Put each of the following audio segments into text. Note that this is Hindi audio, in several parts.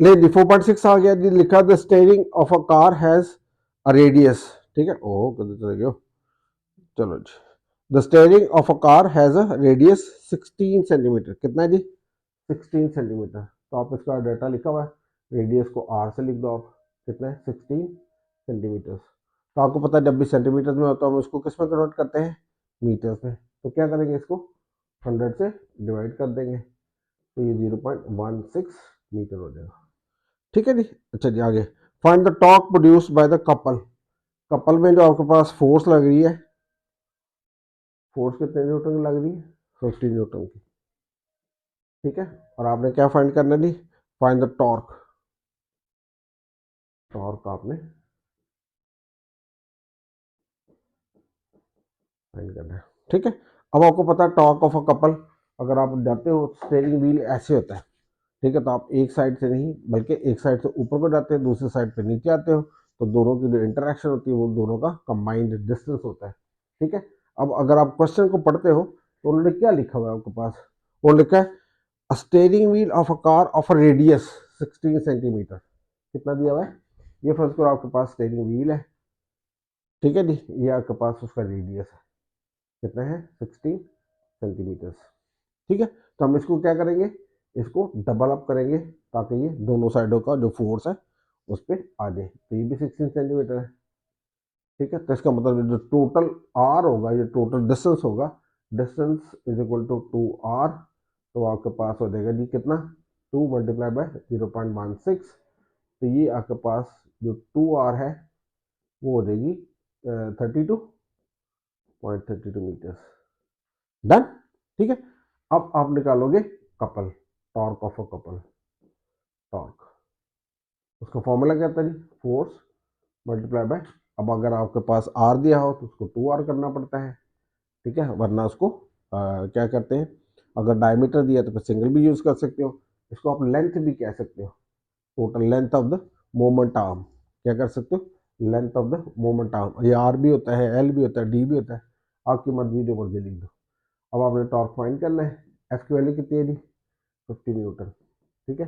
ले जी 4.6 आ गया जी, लिखा the steering of a car has a radius, ठीक है, ओह कदे चले गए, चलो जी, the steering of a car has a radius 16 centimetre, कितना है जी 16 सेंटीमीटर। तो आप इसका डाटा लिखा हुआ है, रेडियस को आर से लिख दो आप, कितना है 16 सेंटीमीटर। तो आपको पता है जब भी सेंटीमीटर में होता है हम उसको किस में कन्वर्ट करते हैं, मीटर्स में। तो क्या करेंगे, इसको 100 से डिवाइड कर देंगे, तो ये 0.16 मीटर हो जाएगा, ठीक है जी। अच्छा जी आगे, find the torque produced by the couple. Couple में जो आपके पास फोर्स लग रही है, फोर्स कितने न्यूटन की लग रही है, 50 न्यूटन की, ठीक है। और आपने क्या फाइंड करना है जी, फाइंड द टॉर्क, टॉर्क आपने फाइंड करना है, ठीक है। अब आपको पता है टॉर्क ऑफ अ कपल, अगर आप जाते हो स्टीयरिंग व्हील ऐसे होता है, ठीक है, तो आप एक साइड से नहीं बल्कि एक साइड से ऊपर को जाते हैं, दूसरी साइड पे नीचे आते हो, तो दोनों की जो इंटरेक्शन होती है वो दोनों का कंबाइंड डिस्टेंस होता है, ठीक है। अब अगर आप क्वेश्चन को पढ़ते हो तो उन्होंने क्या लिखा हुआ है आपके पास, वो लिखा है a steering wheel of a car of a radius 16 centimetre, कितना दिया हुआ है, ये फर्स्ट करो आपके पास स्टीयरिंग व्हील है, ठीक है जी, ये आपके पास उसका रेडियस है, कितना है 16 सेंटीमीटर, ठीक है। तो हम इसको क्या करेंगे, इसको डबल अप करेंगे ताकि ये दोनों साइडों का जो फोर्स है उस पर आ जाए, तो ये भी 16 सेंटीमीटर है, ठीक है। तो इसका मतलब जो टोटल आर होगा, ये टोटल डिस्टेंस होगा, distance is equal to 2r, तो आपके पास हो जाएगा जी कितना, 2 मल्टीप्लाई बाय 0.16, तो ये आपके पास जो 2r है वो हो जाएगी 32.32 मीटर्स, डन, ठीक है। अब आप निकालोगे couple, torque of a couple, torque, उसका फॉर्मूला क्या था जी, फोर्स मल्टीप्लाई बाय, अब अगर आपके पास आर दिया हो तो उसको 2r करना पड़ता है, ठीक है, वरना उसको क्या करते हैं, अगर डायमीटर दिया तो फिर सिंगल भी यूज कर सकते हो, इसको आप लेंथ भी कह सकते हो, total length of the moment arm, क्या कर सकते हो, length of the moment arm, ये आर भी होता है, एल भी होता है, डी भी होता है, आपकी मर्जी जो मर्जी लिख दो। अब आपने टॉर्क फाइंड करना है, एफ की वैल्यू कितनी है जी 50 न्यूटन, ठीक है,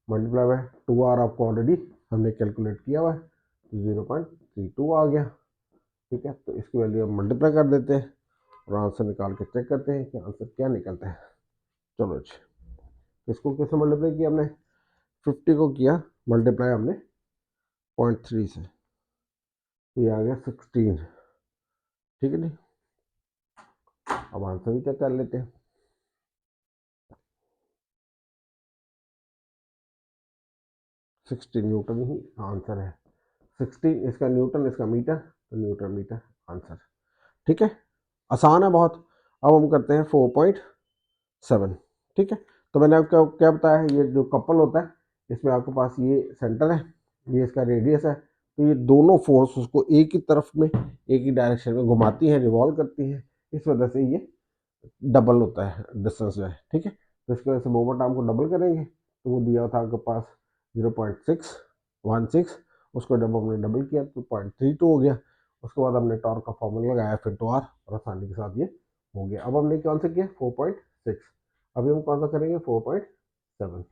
मल्टीप्लाई बाय 2r आपको ऑलरेडी हमने कैलकुलेट किया हुआ है, तो 0.32 आ गया, ठीक है। तो इसकी वैल्यू हम मल्टीप्लाई कर देते हैं और आंसर निकाल के चेक करते हैं कि आंसर क्या निकलता है। चलो जी, इसको कैसे मल्टीप्लाई किया हमने, 50 को किया मल्टीप्लाई हमने 0.3 से, तो ये आ गया 16, ठीक है जी। अब आंसर भी चेक कर लेते हैं, 16 न्यूटन ही आंसर है, 16 इसका न्यूटन, इसका मीटर, तो न्यूटन मीटर आंसर, ठीक है, आसान है बहुत। अब हम करते हैं 4.7, ठीक है। तो मैंने आपको क्या बताया है, ये जो कपल होता है इसमें आपके पास ये सेंटर है, ये इसका रेडियस है, तो ये दोनों फोर्स उसको एक ही तरफ में एक ही डायरेक्शन में घुमाती हैं, रिवॉल्व करती हैं, इस वजह से ये डबल होता है डिस्टेंस जो है, ठीक है। तो इसकी वजह से मोमेंट आर्म को डबल करेंगे, तो वो दिया था आपके पास 0.616, उसको जब हमने डबल किया तो 0.32 हो गया, उसके बाद हमने टॉर्क का फॉर्मूला लगाया फिर टू आर, और आसानी के साथ ये हो गया। अब हमने कौन सा किया 4.6, अभी हम कौन सा करेंगे 4.7,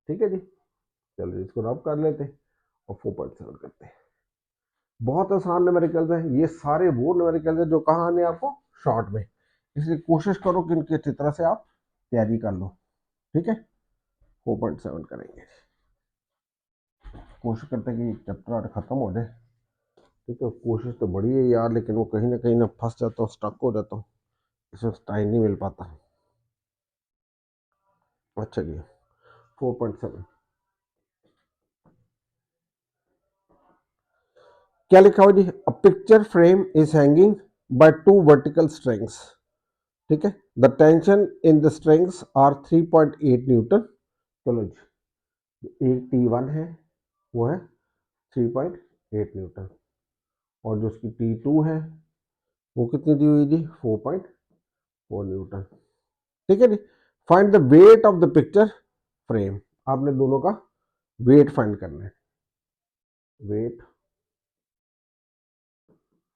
ठीक है जी। चलिए इसको रब कर लेते हैं और 4.7 करते हैं, बहुत आसान न्यूमेरिकल्स है ये सारे, वो न्यूमेरिकल्स है जो कहाँ आने आपको शॉर्ट में, इसलिए कोशिश करो कि इनकी अच्छी तरह से आप तैयारी कर लो, ठीक है। 4.7 करेंगे, कोशिश करते हैं कि चैप्टर आज खत्म हो जाए, ठीक है। कोशिश तो बड़ी है यार, लेकिन वो कहीं ना फंस जाता हूँ, स्टक हो जाता हूँ, इसमें टाइम नहीं मिल पाता। अच्छा जी 4.7 क्या लिखा हुआ जी, a picture frame is hanging by two vertical strings, ठीक है, the tension in the strings are 3.8 newton, चलो जी एक T1 है वो है 3.8 न्यूटन, और जो उसकी T2 है वो कितनी दी हुई जी 4.4 न्यूटन, ठीक है जी। Find the weight of the picture frame, आपने दोनों का वेट फाइंड करना है, वेट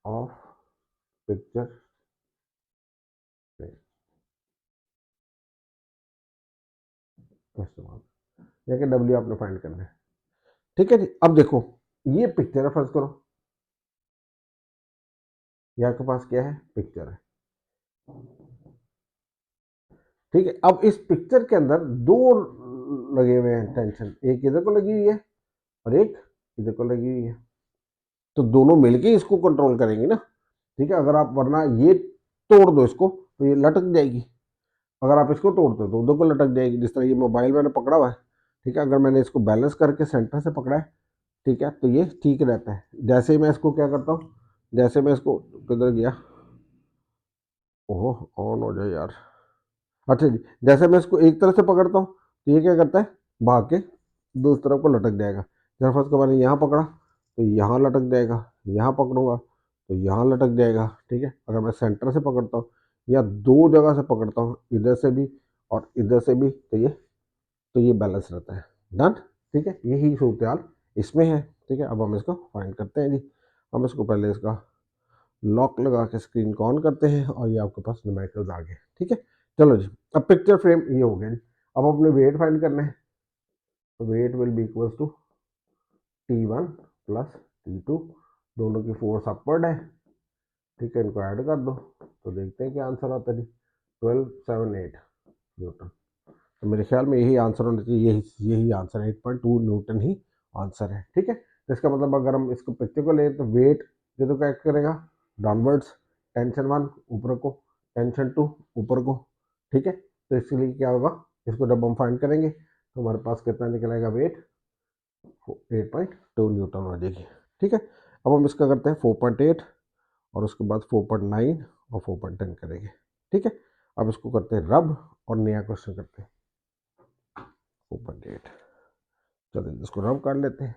ऑफ पिक्चर फ्रेम, या कि डब्ल्यू आपने फाइंड करना है। ठीक है जी। अब देखो ये पिक्चर है, फर्ज करो यहाँ के पास क्या है, पिक्चर है। ठीक है, अब इस पिक्चर के अंदर दो लगे हुए हैं टेंशन, एक इधर को लगी हुई है और एक इधर को लगी हुई है, तो दोनों मिलके इसको कंट्रोल करेंगे ना। ठीक है, अगर आप वरना ये तोड़ दो इसको तो ये लटक जाएगी, अगर आप इसको तोड़ते हो तो उधर को लटक जाएगी। जिस तरह ये मोबाइल मैंने पकड़ा हुआ है, ठीक है, अगर मैंने इसको बैलेंस करके सेंटर से पकड़ा है, ठीक है, तो ये ठीक रहता है। जैसे ही मैं इसको क्या करता हूँ, जैसे मैं इसको, किधर गया, ओहो ऑन हो जाए यार। अच्छा जी, जैसे मैं इसको एक तरफ से पकड़ता हूँ तो ये क्या करता है, भाग के दूसरी तरफ को लटक जाएगा। जब फर्स्ट को मैंने यहाँ पकड़ा तो यहाँ लटक जाएगा, यहाँ पकड़ूंगा तो यहाँ लटक जाएगा। ठीक है, अगर मैं सेंटर से पकड़ता हूँ या दो जगह से पकड़ता हूँ, इधर से भी और इधर से भी, तो ये बैलेंस रहता है। डन। ठीक है, यही सूरत इसमें है। ठीक है, अब हम इसको फाइंड करते हैं जी। हम इसको पहले इसका लॉक लगा के स्क्रीन को ऑन करते हैं और ये आपके पास न्यूमेरिकल्स आ गए। ठीक है, चलो जी, अब पिक्चर फ्रेम ये हो गया जी। अब अपने वेट फाइंड करना है, तो weight will be equal to T1 plus T2, दोनों की फोर्स अपवर्ड है। ठीक है, इनको ऐड कर दो तो देखते हैं क्या आंसर आता है जी। 1278 न्यूटन। तो मेरे ख्याल में यही आंसर होना चाहिए, यही आंसर है, 8.2 न्यूटन ही आंसर है। ठीक है, तो इसका मतलब अगर हम इसको पिक्चर को ले तो वेट ये तो क्या करेगा, डाउनवर्ड्स, टेंशन 1 ऊपर को, टेंशन 2 ऊपर को। ठीक है, तो इसके लिए क्या होगा, इसको जब हम फाइंड करेंगे तो हमारे पास कितना निकलेगा, वेट 8.2 न्यूटन हो जाएगी। ठीक है, अब हम इसका करते हैं 4.8 और उसके बाद 4.9 और 4.10 करेंगे। ठीक है, अब इसको करते हैं रब और नया क्वेश्चन करते हैं 4.8। चलिए इसको रब कर लेते हैं।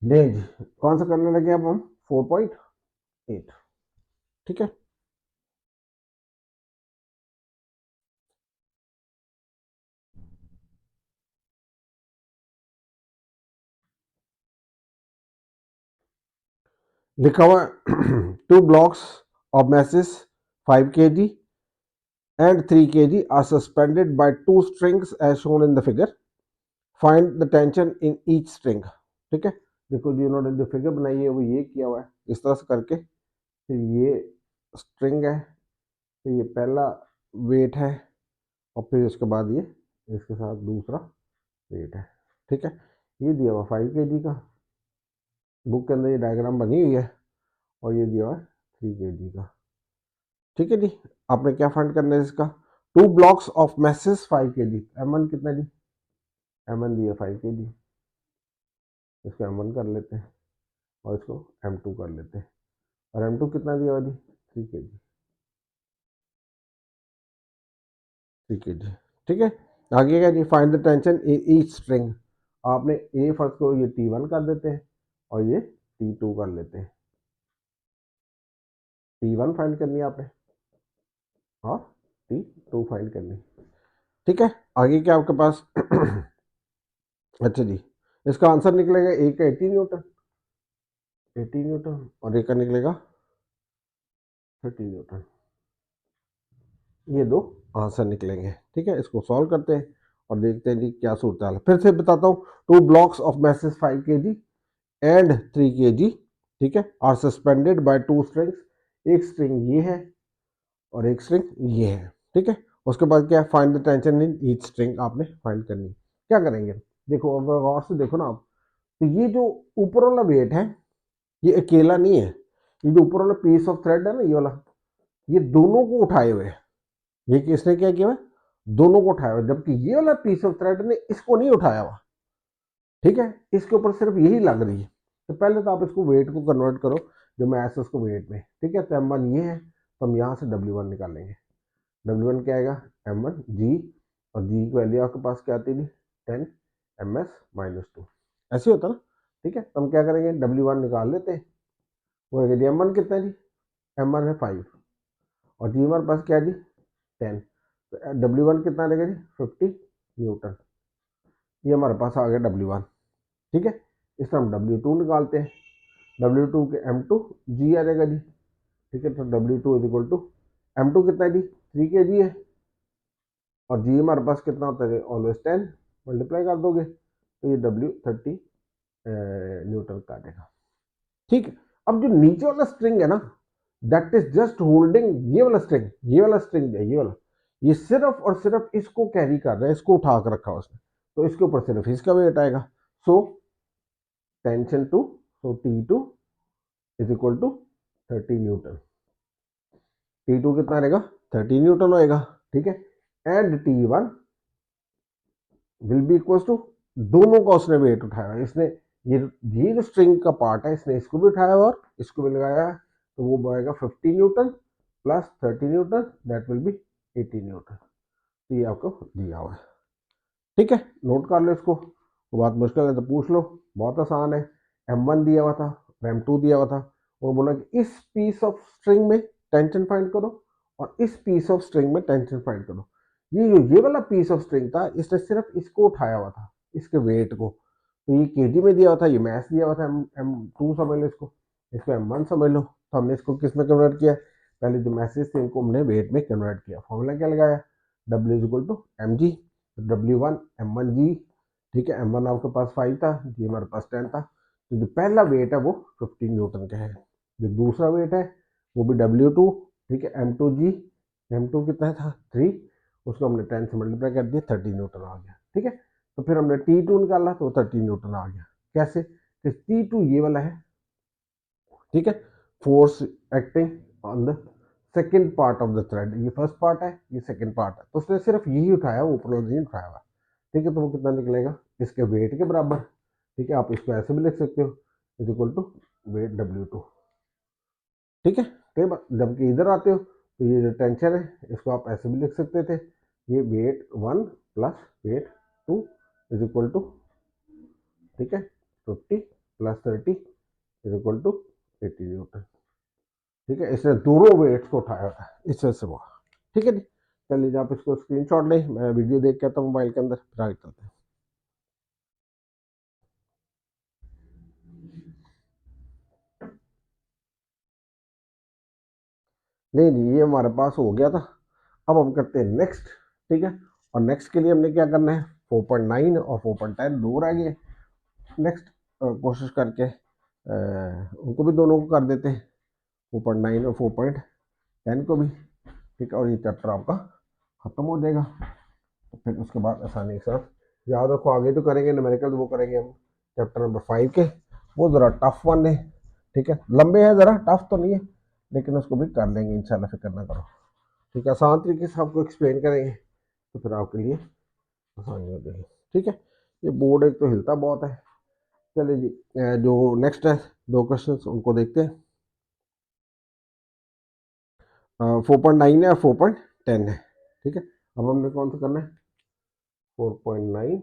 ले जी, कौन सा करने लगे अब हम, 4.8। ठीक है, लिखा हुआ to blocks of masses 5 kg and 3 kg are suspended by two strings as shown in the figure. Find the tension in each string. ठीक है, देखो जी उन्होंने जो फिगर बनाई है वो ये किया हुआ है, इस तरह से करके, फिर ये स्ट्रिंग है, फिर ये पहला वेट है और फिर इसके बाद ये इसके साथ दूसरा वेट है। ठीक है, ये दिया हुआ 5 kg का, बुक के अंदर ये डायग्राम बनी हुई है, और ये दिया हुआ है 3 kg का। ठीक है जी, आपने क्या फाइंड करना है इसका, to blocks of masses 5 kg, M1 कितना जी, M1 दिया 5 kg, इसको M1 कर लेते हैं और इसको M2 कर लेते हैं, और M2 कितना दिया हुआ जी, 3 kg, 3 kg। ठीक है, आगे क्या जी, find the tension in each string. आपने ए फर्स्ट को ये T1 कर देते हैं और ये T2 कर लेते हैं। T1 फाइंड करनी है आपने और T2 फाइंड करनी। ठीक है, आगे क्या आपके पास अच्छा जी, इसका आंसर निकलेगा एक का 80 न्यूटन, 80 न्यूटन, और एक का निकलेगा 30 न्यूटन। ये दो आंसर निकलेंगे। ठीक है, इसको सॉल्व करते हैं और देखते हैं जी क्या सूरत हाल है। फिर से बताता हूँ, two blocks of masses 5 kg and 3 kg, ठीक है, are suspended by two strings, एक स्ट्रिंग ये है और एक स्ट्रिंग ये है। ठीक है, उसके बाद क्या, find the tension in each string आपने फाइंड करनी। क्या करेंगे, देखो अगर गौर से देखो ना आप, तो ये जो ऊपर वाला वेट है ये अकेला नहीं है, ये जो ऊपर वाला पीस ऑफ थ्रेड है ना ये वाला, ये दोनों को उठाए हुए है। ये किसने क्या किया है, दोनों को उठाया हुआ, जबकि ये वाला पीस ऑफ थ्रेड ने इसको नहीं उठाया हुआ। ठीक है, इसके ऊपर सिर्फ यही लग रही है। तो पहले तो आप इसको वेट को कन्वर्ट करो, जो मैं ऐसे उसको वेट में। ठीक है, तो M1 ये है, तो हम यहाँ से W1 निकालेंगे। W1 क्या आएगा, M1 G, और G की वैल्यू आपके पास क्या आती है, 10 ms-2, ऐसे होता ना। ठीक है, तो हम क्या करेंगे, W1 निकाल लेते हैं। वो है जी M1 कितना है जी, M1 है 5 और जी हमारे पास क्या है जी 10, तो W1 कितना रहेगा जी 50 न्यूटन। ये हमारे पास आ गया W1। ठीक है, इसमें हम W2 निकालते हैं। W2 के M2 G आ जाएगा जी। ठीक है, तो W2 is equal to M2 कितना है जी 3 kg है और G हमारे पास कितना होता है ऑलवेज 10, मल्टीप्लाई कर दोगे तो ये W30 न्यूटन का आ जाएगा। ठीक है, अब जो नीचे वाला स्ट्रिंग है ना, दैट इज जस्ट होल्डिंग ये वाला स्ट्रिंग, ये वाला स्ट्रिंग है, ये वाला, ये सिर्फ और सिर्फ इसको कैरी कर रहा है, इसको उठा कर रखा उसने, तो इसके ऊपर सिर्फ इसका वेट आएगा। So tension two, so T2 is equal to 30 newton. T2 कितना रहेगा 30 न्यूटन होएगा। ठीक है, and T1 will be equal to, दोनों का उसने वेट उठाया, इसने ये जो स्ट्रिंग का पार्ट है इसने इसको भी उठाया और इसको भी लगाया है, तो वो आएगा 50 Newton plus 30 Newton, that will be 80 Newton. तो ये आपको दिया हुआ है। ठीक है, नोट कर लो इसको, वो बात मुश्किल है तो पूछ लो, बहुत आसान है। M1 दिया हुआ था, M2 दिया हुआ था, और बोला कि इस पीस ऑफ स्ट्रिंग में टेंशन फाइंड करो और इस पीस ऑफ स्ट्रिंग में टेंशन फाइंड करो। ये वाला पीस ऑफ स्ट्रिंग था, इसने सिर्फ इसको उठाया हुआ था, इसके वेट को, तो ये kg में दिया हुआ था, ये मैथ दिया हुआ था, M2 समझ लो इसको, इसको M1 समझ लो। तो हमने इसको किस में कन्वर्ट किया, पहले जो मैसेज थे इनको हमने वेट में कन्वर्ट किया। फॉर्मूला क्या लगाया, W is equal to mg, W1 M1G। ठीक है, M1 आपके पास 5 था, G हमारे पास 10 था, तो जो पहला वेट है वो 15 न्यूटन का है। जो दूसरा वेट है वो भी W2। ठीक है, M2G, M2 कितना था 3, उसको हमने 10 से मल्टीप्लाई कर दिया, 30 न्यूटन आ गया। ठीक है, तो फिर हमने T2 निकाला तो 30 न्यूटन आ गया। कैसे, कि T2 ये वाला है। ठीक है, force acting on the second part of the thread, ये फर्स्ट पार्ट है, ये सेकेंड पार्ट है, तो उसने सिर्फ यही उठाया, ऊपर नहीं उठाया हुआ। ठीक है, तो वो कितना निकलेगा इसके वेट के बराबर। ठीक है, आप इसको ऐसे भी लिख सकते हो, is equal to wait W2। ठीक है, कई बार जबकि इधर आते हो तो ये जो टेंशन है इसको आप ऐसे भी लिख सकते थे, ये weight 1 plus weight 2 is equal to, ठीक है, 50 plus 30 is equal to 80 newton. ठीक है, इसने दोनों वेट्स को उठाया था, इस वजह से वो। ठीक है जी, चलिए आप इसको स्क्रीनशॉट लें, मैं वीडियो देख के आता हूँ मोबाइल के अंदर, फिर आगे चलते हैं। नहीं नहीं, ये हमारे पास हो गया था, अब हम करते हैं नेक्स्ट। ठीक है, और नेक्स्ट के लिए हमने क्या करना है, 4.9 और 4.10 दो रह गए। नेक्स्ट कोशिश करके उनको भी दोनों को कर देते हैं, 4.9 और 4.10 को भी। ठीक है, और ये चैप्टर आपका खत्म हो जाएगा, तो फिर उसके बाद आसानी के साथ याद रखो, आगे जो करेंगे न्यूमेरिकल वो करेंगे हम चैप्टर नंबर 5 के, वो ज़रा टफ वन है। ठीक है, लंबे हैं ज़रा, टफ तो नहीं है, लेकिन उसको भी कर लेंगे इंशाल्लाह, फिक्र ना करो। ठीक है, आसान तरीके से आपको एक्सप्लेन करेंगे तो फिर आपके लिए आसानी हो जाएगी। ठीक है, ये बोर्ड एक तो हिलता बहुत है। चलिए जी, जो नेक्स्ट है दो क्वेश्चन उनको देखते हैं। 4.9 है और 4.10 है। ठीक है, अब हमने कौन सा करना है, 4.9,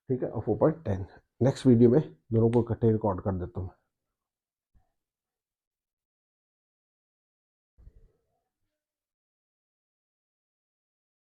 ठीक है, और 4.10। नेक्स्ट वीडियो में दोनों को इकट्ठे रिकॉर्ड कर देता हूँ।